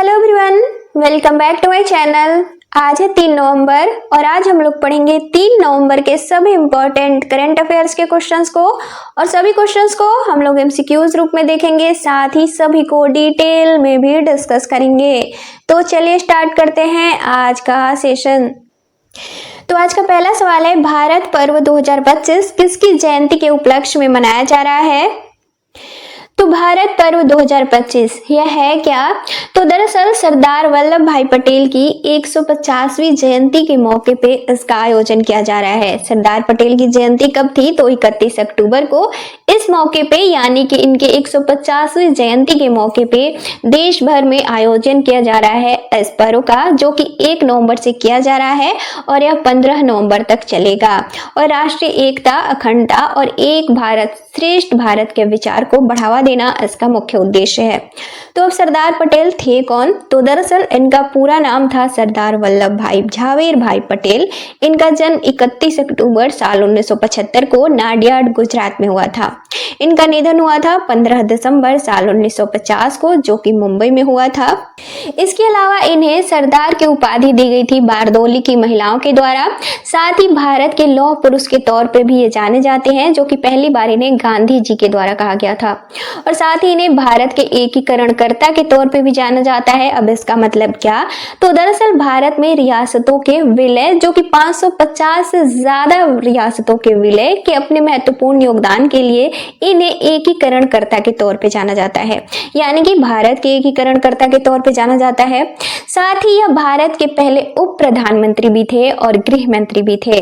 Hello everyone, welcome back to my channel. आज है 3 नवंबर और आज हम लोग पढ़ेंगे 3 नवंबर के सभी इंपॉर्टेंट करंट अफेयर्स के क्वेश्चंस को और सभी क्वेश्चंस को हम लोग एमसीक्यूज रूप में देखेंगे, साथ ही सभी को डिटेल में भी डिस्कस करेंगे। तो चलिए स्टार्ट करते हैं आज का सेशन। तो आज का पहला सवाल है, भारत पर्व 2025 किसकी जयंती के उपलक्ष्य में मनाया जा रहा है? तो भारत पर्व 2025 यह है क्या? तो दरअसल सरदार वल्लभ भाई पटेल की 150वीं जयंती के मौके पे इसका आयोजन किया जा रहा है। सरदार पटेल की जयंती कब थी? तो 31 अक्टूबर को। इस मौके पे यानी कि इनके 150वीं जयंती के मौके पे देश भर में आयोजन किया जा रहा है इस पर्व का, जो कि 1 नवंबर से किया जा रहा है और यह 15 नवंबर तक चलेगा। और राष्ट्रीय एकता, अखंडता और एक भारत श्रेष्ठ भारत के विचार को बढ़ावा देना इसका मुख्य उद्देश्य है। तो अब सरदार पटेल थे कौन? तो दरअसल इनका पूरा नाम था सरदार वल्लभ भाई झावेर भाई पटेल। इनका जन्म 31 अक्टूबर साल 1975 को नाडियाड गुजरात में हुआ था। इनका निधन हुआ था 15 दिसंबर साल 1950 को, जो कि मुंबई में हुआ था। इसके अलावा इन्हें सरदार की उपाधि दी गई थी बारदोली की महिलाओं के द्वारा। साथ ही भारत के लौह पुरुष के तौर पे भी ये जाने जाते हैं, जो कि पहली बार इन्हें गांधी जी के द्वारा कहा गया था। और साथ ही इन्हें भारत के एकीकरणकर्ता के तौर पे भी जाना जाता है। अब इसका मतलब क्या? तो दरअसल भारत में रियासतों के विलय, जो कि 550 से ज्यादा रियासतों के विलय के अपने महत्वपूर्ण योगदान के लिए इन्हें एकीकरणकर्ता के तौर पे जाना जाता है, यानी कि भारत के एकीकरणकर्ता के तौर पे जाना जाता है। साथ ही यह भारत के पहले उप प्रधानमंत्री भी थे और गृह मंत्री भी थे।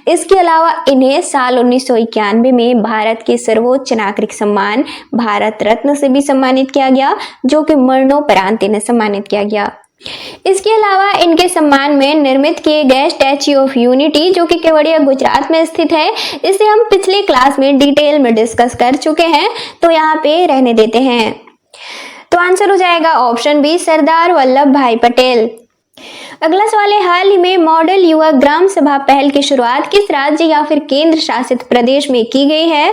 इसके अलावा इन्हें साल 1991 में भारत के सर्वोच्च नागरिक सम्मान भारत रत्न से भी सम्मानित किया गया, जो कि मरणोपरांत इन्हें सम्मानित किया गया। इसके अलावा इनके सम्मान में निर्मित किए गए स्टैच्यू ऑफ यूनिटी, जो कि केवड़िया गुजरात में स्थित है, इसे हम पिछले क्लास में डिटेल में डिस्कस कर चुके हैं, तो यहाँ पे रहने देते हैं। तो आंसर हो जाएगा ऑप्शन बी, सरदार वल्लभ भाई पटेल। अगला सवाल है, हाल ही में मॉडल युवा ग्राम सभा पहल की शुरुआत किस राज्य या फिर केंद्र शासित प्रदेश में की गई है?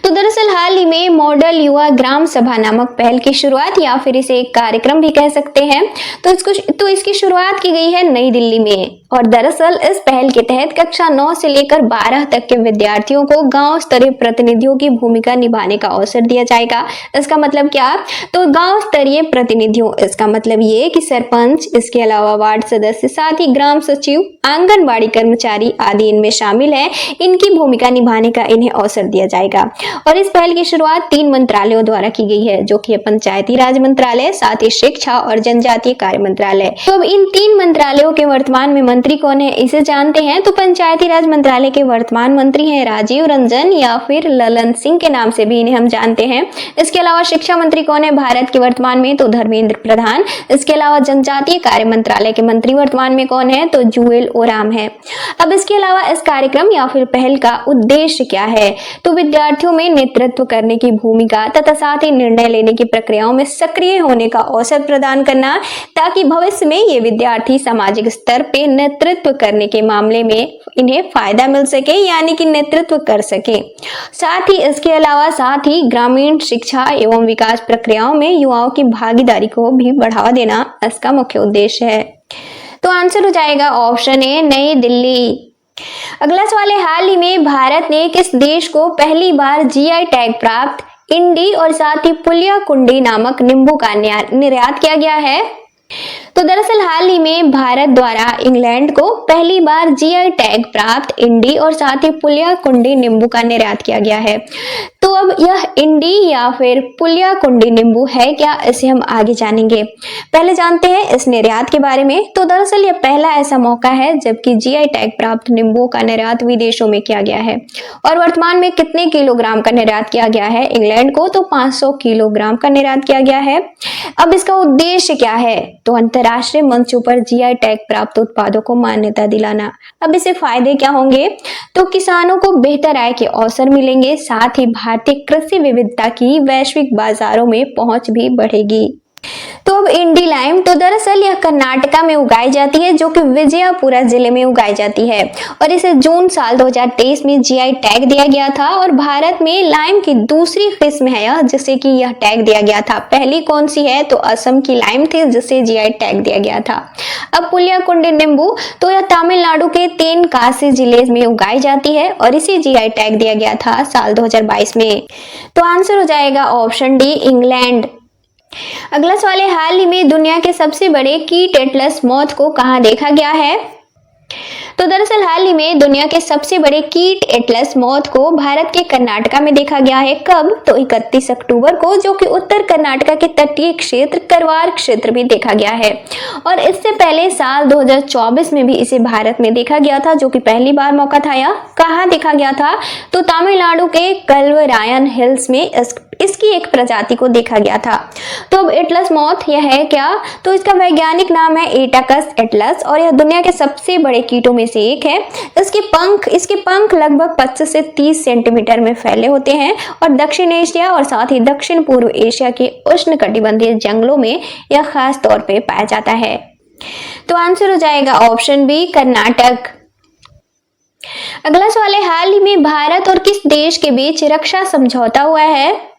तो दरअसल हाल ही में मॉडल युवा ग्राम सभा नामक पहल की शुरुआत या फिर इसे एक कार्यक्रम भी कह सकते हैं, तो इसकी शुरुआत की गई है नई दिल्ली में। और दरअसल इस पहल के तहत कक्षा 9 से लेकर 12 तक के विद्यार्थियों को गांव स्तरीय प्रतिनिधियों की भूमिका निभाने का अवसर दिया जाएगा। इसका मतलब क्या? तो गांव स्तरीय प्रतिनिधियों, इसका मतलब ये कि सरपंच, इसके अलावा वार्ड सदस्य, साथ ही ग्राम सचिव, आंगनबाड़ी कर्मचारी आदि इनमें शामिल है। इनकी भूमिका निभाने का इन्हें अवसर दिया जाएगा। और इस पहल की शुरुआत 3 मंत्रालयों द्वारा की गई है, जो कि पंचायती राज मंत्रालय, साथ ही शिक्षा और जनजातीय कार्य मंत्रालय। तो अब इन 3 मंत्रालयों के वर्तमान में मंत्री कौन है, इसे जानते हैं। तो पंचायती राज मंत्रालय के वर्तमान मंत्री हैं राजीव रंजन या फिर ललन सिंह के नाम से भी इन्हें हम जानते हैं। इसके अलावा शिक्षा मंत्री कौन है भारत के वर्तमान में? तो धर्मेंद्र प्रधान। इसके अलावा जनजातीय कार्य मंत्रालय के मंत्री वर्तमान में कौन है? तो जुएल ओराम है। अब इसके अलावा इस कार्यक्रम या फिर पहल का उद्देश्य क्या है? तो विद्यार्थियों में नेतृत्व करने की भूमिका तथा साथ ही निर्णय लेने की प्रक्रियाओं में सक्रिय होने का अवसर प्रदान करना, ताकि भविष्य में ये विद्यार्थी सामाजिक स्तर पे नेतृत्व करने के मामले में इन्हें फायदा मिल सके, यानी कि नेतृत्व कर सके। साथ ही इसके अलावा साथ ही ग्रामीण शिक्षा एवं विकास प्रक्रियाओं में युवाओं की भागीदारी को भी बढ़ावा देना इसका मुख्य उद्देश्य है। तो आंसर हो जाएगा ऑप्शन ए, नई दिल्ली। अगला सवाल है, हाल ही में भारत ने किस देश को पहली बार जीआई टैग प्राप्त इंडी और साथ ही पुलिया कुंडी नामक नींबू का निर्यात किया गया है? तो दरअसल हाल ही में भारत द्वारा इंग्लैंड को पहली बार जीआई टैग प्राप्त इंडी और साथ ही पुलिया कुंडी नींबू का निर्यात किया गया है। तो अब यह इंडी या फिर पुलिया कुंडी नींबू है क्या, इसे हम आगे जानेंगे। पहले जानते हैं इस निर्यात के बारे में। तो दरअसल यह पहला ऐसा मौका है जबकि जीआई टैग प्राप्त नींबू का निर्यात विदेशों में किया गया है। और वर्तमान में कितने किलोग्राम का निर्यात किया गया है इंग्लैंड को? तो 500 किलोग्राम का निर्यात किया गया है। अब इसका उद्देश्य क्या है? तो अंतरराष्ट्रीय मंचों पर जीआई टैग प्राप्त उत्पादों को मान्यता दिलाना। अब इससे फायदे क्या होंगे? तो किसानों को बेहतर आय के अवसर मिलेंगे, साथ ही भारतीय कृषि विविधता की वैश्विक बाजारों में पहुंच भी बढ़ेगी। तो अब इंडी लाइम, तो दरअसल यह कर्नाटका में उगाई जाती है, जो कि विजयपुरा जिले में उगाई जाती है और इसे जून साल 2023 में जीआई टैग दिया गया था। और भारत में लाइम की दूसरी किस्म है यह, जिसे कि यह टैग दिया गया था। पहली कौन सी है, तो असम की लाइम थी जिसे जीआई टैग दिया गया था। अब पुलियाकुंडी नींबू, तो यह तमिलनाडु के तेनकासी जिले में उगाई जाती है और इसे जीआई टैग दिया गया था साल 2022 में। तो आंसर हो जाएगा ऑप्शन डी, इंग्लैंड। अगला सवाल है, हाल ही में दुनिया के सबसे बड़े कीट एटलस मॉथ को कहां देखा गया है। तो दरअसल हाल ही में दुनिया के सबसे बड़े कीट एटलस मॉथ को भारत के कर्नाटका में देखा गया है। कब, तो 31 अक्टूबर को, जो कि उत्तर कर्नाटका के तटीय क्षेत्र करवार क्षेत्र में देखा गया है। और इससे पहले साल 2024 में भी इसे भारत में देखा गया था, जो कि पहली बार मौका था। यह कहाँ देखा गया था, तो तमिलनाडु के कल्वरायन हिल्स में इसकी एक प्रजाति को देखा गया था। तो अब एटलस मॉथ यह है क्या, तो इसका वैज्ञानिक नाम है एटाकस एटलस और यह दुनिया के सबसे बड़े कीटों में से एक है। इसके पंख लगभग 25 से 30 सेंटीमीटर में फैले होते हैं और दक्षिण एशिया और साथ ही दक्षिण पूर्व एशिया के उष्णकटिबंधीय जंगलों में यह खास तौर पे पाया जाता है। तो आंसर हो जाएगा ऑप्शन बी, कर्नाटक। अगला सवाल है, हाल ही में भारत और किस देश के बीच रक्षा समझौता हुआ है।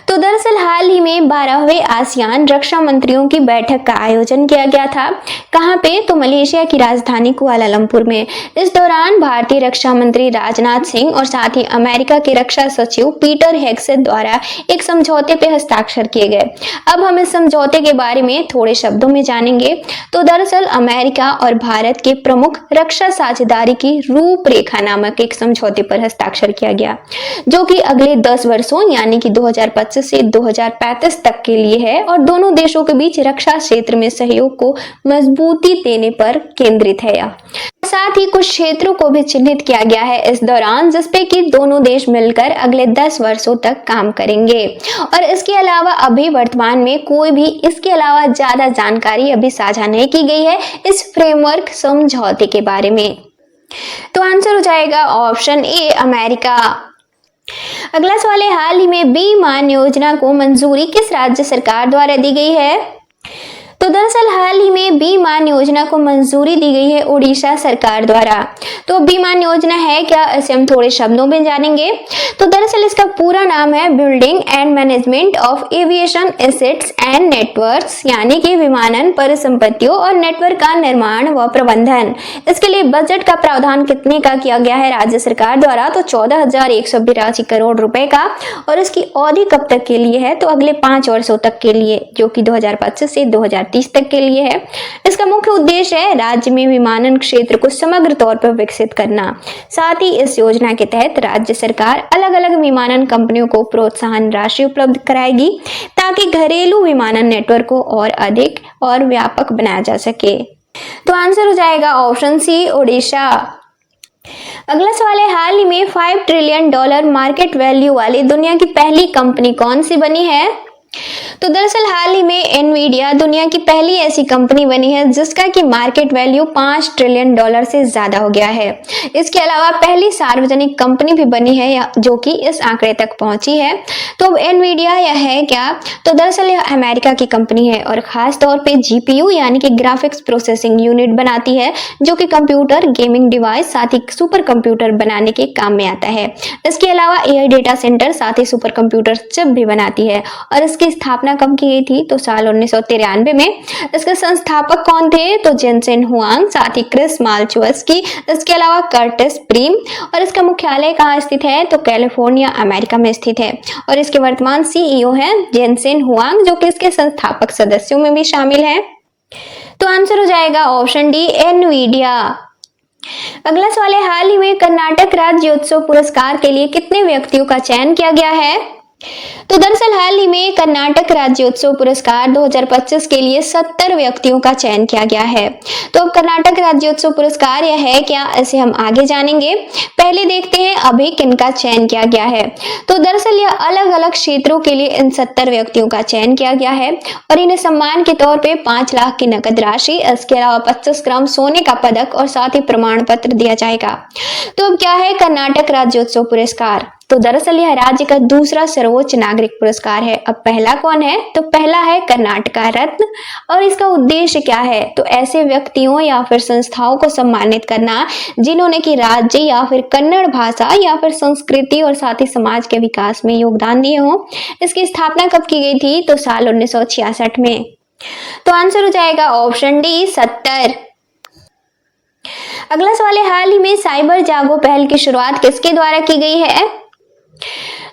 तो दरअसल हाल ही में 12वें आसियान रक्षा मंत्रियों की बैठक का आयोजन किया गया था। कहां पे, तो मलेशिया की राजधानी कुआलालंपुर में। इस दौरान भारतीय रक्षा मंत्री राजनाथ सिंह और साथ ही अमेरिका के रक्षा सचिव पीटर हेग्सेट द्वारा एक समझौते पे हस्ताक्षर किए गए। अब हम इस समझौते के बारे में थोड़े शब्दों में जानेंगे। तो दरअसल अमेरिका और भारत के प्रमुख रक्षा साझेदारी की रूपरेखा नामक एक समझौते पर हस्ताक्षर किया गया, जो कि अगले 10 वर्षों यानी कि 2025 से 2035 तक के लिए है और दोनों देशों के बीच रक्षा क्षेत्र में सहयोग को मजबूती देने पर केंद्रित है। साथ ही कुछ क्षेत्रों को भी चिन्हित किया गया है इस दौरान, जिसपे कि दोनों देश मिलकर अगले 10 वर्षों तक काम करेंगे। और इसके अलावा अभी वर्तमान में कोई भी इसके अलावा ज्यादा जानकारी अभी साझा नहीं की गई है इस फ्रेमवर्क समझौते के बारे में। तो आंसर हो जाएगा ऑप्शन ए, अमेरिका। अगला सवाल है, हाल ही में बी मान योजना को मंजूरी किस राज्य सरकार द्वारा दी गई है। तो दरअसल हाल ही में बी मान योजना को मंजूरी दी गई है उड़ीसा सरकार द्वारा। तो बी मान योजना है क्या, इसे हम थोड़े शब्दों में जानेंगे। तो दरअसल इसका पूरा नाम है building and management of aviation assets and networks, यानी कि विमानन परिसंपत्तियों और नेटवर्क का निर्माण व प्रबंधन। इसके लिए बजट का प्रावधान कितने का किया गया है राज्य सरकार द्वारा, तो 14,182 करोड़ रुपए का। और इसकी अवधि कब तक के लिए है, तो अगले 5 वर्षों तक के लिए, जो कि 2025 से 2030 तक के लिए है। इसका मुख्य उद्देश्य है राज्य में विमानन क्षेत्र को समग्र तौर पर विकसित करना। साथ ही इस योजना के तहत राज्य सरकार अलग अलग विमानन कंपनियों को प्रोत्साहन राशि उपलब्ध कराएगी ताकि घरेलू विमानन नेटवर्क को और अधिक और व्यापक बनाया जा सके। तो आंसर हो जाएगा ऑप्शन सी, उड़ीसा। अगला सवाल है, हाल ही में $5 ट्रिलियन मार्केट वैल्यू वाली दुनिया की पहली कंपनी कौन सी बनी है। तो दरअसल हाल ही में एनवीडिया दुनिया की पहली ऐसी कंपनी बनी है जिसका कि मार्केट वैल्यू $5 ट्रिलियन से ज्यादा हो गया है। इसके अलावा पहली सार्वजनिक कंपनी भी बनी है जो कि इस आंकड़े तक पहुंची है। तो अब एनवीडिया यह है क्या, तो दरअसल यह अमेरिका की कंपनी है और खास तौर पे जीपीयू यानी कि ग्राफिक्स प्रोसेसिंग यूनिट बनाती है, जो कि कंप्यूटर, गेमिंग डिवाइस, साथ ही सुपर कंप्यूटर बनाने के काम में आता है। इसके अलावा एआई डेटा सेंटर, साथ ही सुपर कंप्यूटर चिप भी बनाती है। और इसकी स्थापना कब की गई थी, तो साल 1993 में। इसके संस्थापक कौन थे, तो जेनसेन हुआंग, साथ ही क्रिस माल्चुअस्की, इसके अलावा कर्टिस प्रीम। और इसका मुख्यालय कहाँ स्थित है, तो कैलिफोर्निया अमेरिका में स्थित है। और इसके वर्तमान सीईओ हैं जेनसेन हुआंग, जो कि इसके संस्थापक सदस्यों में भी शामिल है। तो आंसर हो जाएगा ऑप्शन डी, एनवीडिया। अगला सवाल है, हाल ही में कर्नाटक राज्योत्सव पुरस्कार के लिए कितने व्यक्तियों का चयन किया गया है। तो दरअसल हाल ही में कर्नाटक राज्योत्सव पुरस्कार 2025 के लिए 70 व्यक्तियों का चयन किया गया है। तो अब कर्नाटक राज्योत्सव पुरस्कार यह है क्या, इसे हम आगे जानेंगे। पहले देखते हैं अभी किनका चयन किया गया है। तो दरअसल यह अलग अलग क्षेत्रों के लिए इन 70 व्यक्तियों का चयन किया गया है और इन्हें सम्मान के तौर पे 5 लाख की नकद राशि, इसके अलावा 25 ग्राम सोने का पदक और साथ ही प्रमाण पत्र दिया जाएगा। तो अब क्या है कर्नाटक राज्योत्सव पुरस्कार, तो दरअसल यह राज्य का दूसरा सर्वोच्च नागरिक पुरस्कार है। अब पहला कौन है? तो पहला है कर्नाटका रत्न। और इसका उद्देश्य क्या है? तो ऐसे व्यक्तियों या फिर संस्थाओं को सम्मानित करना जिन्होंने कि राज्य या फिर कन्नड़ भाषा या फिर संस्कृति और साथ ही समाज के विकास में योगदान दिए हो। इसकी स्थापना कब की गई थी? तो साल 1966 में। तो आंसर हो जाएगा ऑप्शन डी 70। अगला सवाल है, हाल ही में साइबर जागो पहल की शुरुआत किसके द्वारा की गई है?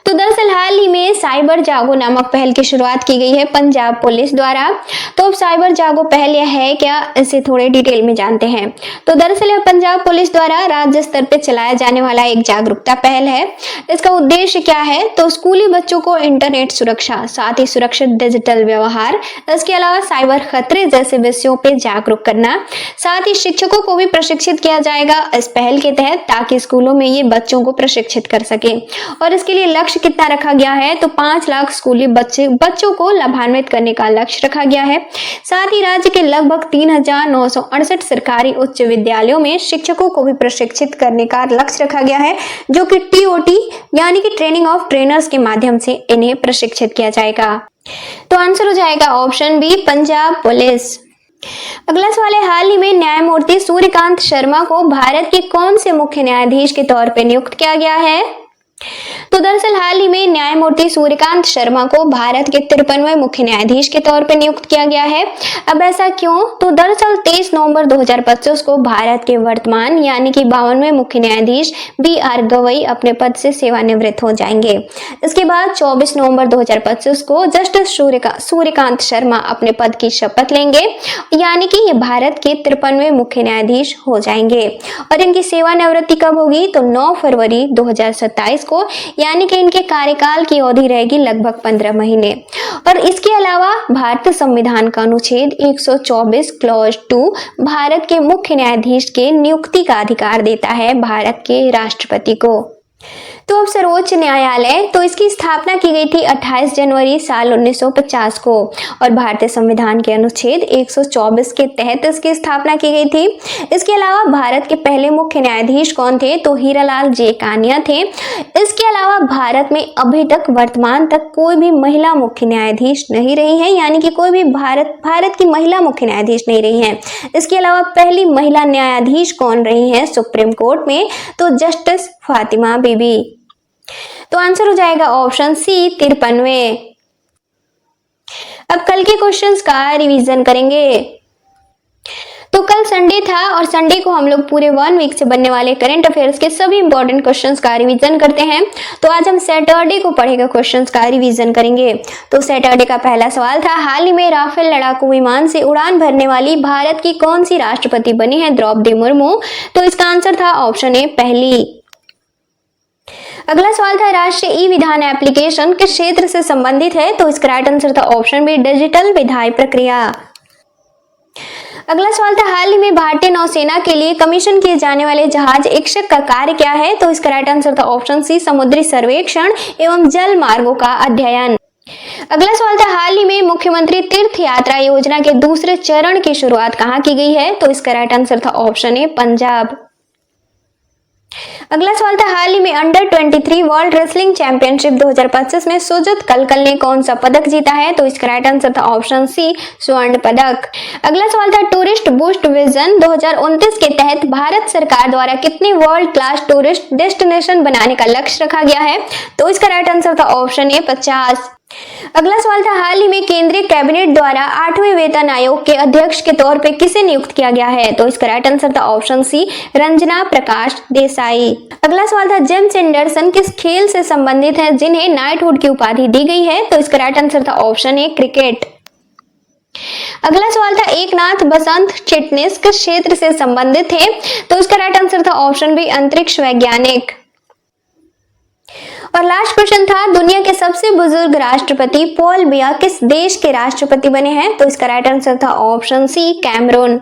तो दरअसल हाल ही में साइबर जागो नामक पहल की शुरुआत की गई है पंजाब पुलिस द्वारा। तो अब साइबर जागो पहल यह है क्या, इसे थोड़े डिटेल में जानते हैं। तो दरअसल यह पंजाब पुलिस द्वारा राज्य स्तर पर चलाया जाने वाला एक जागरूकता पहल है। इसका उद्देश्य क्या है? तो स्कूली बच्चों को इंटरनेट सुरक्षा, साथ ही सुरक्षित डिजिटल व्यवहार, इसके अलावा साइबर खतरे जैसे विषयों पर जागरूक करना, साथ ही शिक्षकों को भी प्रशिक्षित किया जाएगा इस पहल के तहत, ताकि स्कूलों में ये बच्चों को प्रशिक्षित कर सके। और इसके लिए लक्ष्य कितना रखा गया है? तो 5 लाख स्कूली बच्चों को लाभान्वित करने का लक्ष्य रखा गया है। साथ ही राज्य के लगभग 3968 सरकारी उच्च विद्यालयों में शिक्षकों को भी प्रशिक्षित करने का लक्ष्य रखा गया है, जो कि TOT यानी कि ट्रेनिंग ऑफ ट्रेनर्स के माध्यम से इन्हें प्रशिक्षित किया जाएगा। तो आंसर हो जाएगा ऑप्शन बी पंजाब पुलिस। अगला सवाल है, हाल ही में न्यायमूर्ति सूर्यकांत शर्मा को भारत के कौन से मुख्य न्यायाधीश के तौर पर नियुक्त किया गया है? तो दरअसल हाल ही में न्यायमूर्ति सूर्यकांत शर्मा को भारत के 53वें मुख्य न्यायाधीश के तौर पर नियुक्त किया गया है। अब ऐसा क्यों? तो दरअसल 23 नवंबर 2025 को भारत के वर्तमान यानी कि 52वें मुख्य न्यायाधीश BR गवई अपने पद से सेवानिवृत्त हो जाएंगे। इसके बाद 24 नवंबर 2025 को जस्टिस सूर्यकांत शर्मा अपने पद की शपथ लेंगे, यानी कि ये भारत के 53वें मुख्य न्यायाधीश हो जाएंगे। और इनकी सेवानिवृत्ति कब होगी? तो 9 फरवरी 2027 को, यानी कि इनके कार्यकाल की अवधि रहेगी लगभग 15 महीने। और इसके अलावा भारतीय संविधान का अनुच्छेद 124 क्लॉज 2 भारत के मुख्य न्यायाधीश के नियुक्ति का अधिकार देता है भारत के राष्ट्रपति को। तो अब सर्वोच्च न्यायालय, तो इसकी स्थापना की गई थी 28 जनवरी साल 1950 को और भारतीय संविधान के अनुच्छेद 124 के तहत इसकी स्थापना की गई थी। इसके अलावा भारत के पहले मुख्य न्यायाधीश कौन थे? तो हीरालाल जे कानिया थे। इसके अलावा भारत में अभी तक वर्तमान तक कोई भी महिला मुख्य न्यायाधीश नहीं रही है, यानी कि कोई भी भारत की महिला मुख्य न्यायाधीश नहीं रही है। इसके अलावा पहली महिला न्यायाधीश कौन रही है सुप्रीम कोर्ट में? तो जस्टिस फातिमा बीबी। तो आंसर हो जाएगा ऑप्शन सी 53वें। अब कल के क्वेश्चंस का रिवीजन करेंगे। तो कल संडे था और संडे को हम लोग पूरे 1 वीक से बनने वाले करंट अफेयर्स के सभी इंपॉर्टेंट क्वेश्चंस का रिवीजन करते हैं। तो आज हम सैटरडे को पढ़ेगा क्वेश्चंस का रिवीजन करेंगे। तो सैटरडे का पहला सवाल था, हाल ही में राफेल लड़ाकू विमान से उड़ान भरने वाली भारत की कौन सी राष्ट्रपति बनी है? द्रौपदी मुर्मू। तो इसका आंसर था ऑप्शन ए पहली। अगला सवाल था, राष्ट्रीय ई विधान एप्लीकेशन किस क्षेत्र से संबंधित है? तो इसका राइट आंसर था ऑप्शन बी डिजिटल विधायी प्रक्रिया। अगला सवाल था, हाल ही में भारतीय नौसेना के लिए कमीशन किए जाने वाले जहाज इक्षक का कार्य क्या है? तो इसका राइट आंसर था ऑप्शन सी समुद्री सर्वेक्षण एवं जल मार्गों का अध्ययन। अगला सवाल था, हाल ही में मुख्यमंत्री तीर्थ यात्रा योजना के दूसरे चरण की शुरुआत कहाँ की गई है? तो इसका राइट आंसर था ऑप्शन ए पंजाब। अगला सवाल था, हाल ही में अंडर 23 वर्ल्ड रेसलिंग चैंपियनशिप 2025 में सुजित कलकल ने कौन सा पदक जीता है? तो इसका राइट आंसर था ऑप्शन सी स्वर्ण पदक। अगला सवाल था, टूरिस्ट बूस्ट विजन 2029 के तहत भारत सरकार द्वारा कितने वर्ल्ड क्लास टूरिस्ट डेस्टिनेशन बनाने का लक्ष्य रखा गया है? तो इसका राइट आंसर था ऑप्शन ए 50। अगला सवाल था, हाल ही में केंद्रीय कैबिनेट द्वारा 8वें वेतन आयोग के अध्यक्ष के तौर पर किसे नियुक्त किया गया है? तो इसका राइट आंसर था ऑप्शन सी रंजना प्रकाश देसाई। अगला सवाल था, जेम्स एंडरसन किस खेल से संबंधित है जिन्हें नाइटहुड की उपाधि दी गई है? तो इसका राइट आंसर था ऑप्शन ए क्रिकेट। अगला सवाल था, एकनाथ बसंत चिटनिस किस क्षेत्र से संबंधित थे? तो इसका राइट आंसर था ऑप्शन बी अंतरिक्ष वैज्ञानिक। और लास्ट क्वेश्चन था, दुनिया के सबसे बुजुर्ग राष्ट्रपति पॉल बिया किस देश के राष्ट्रपति बने हैं? तो इसका राइट आंसर था ऑप्शन सी कैमरून।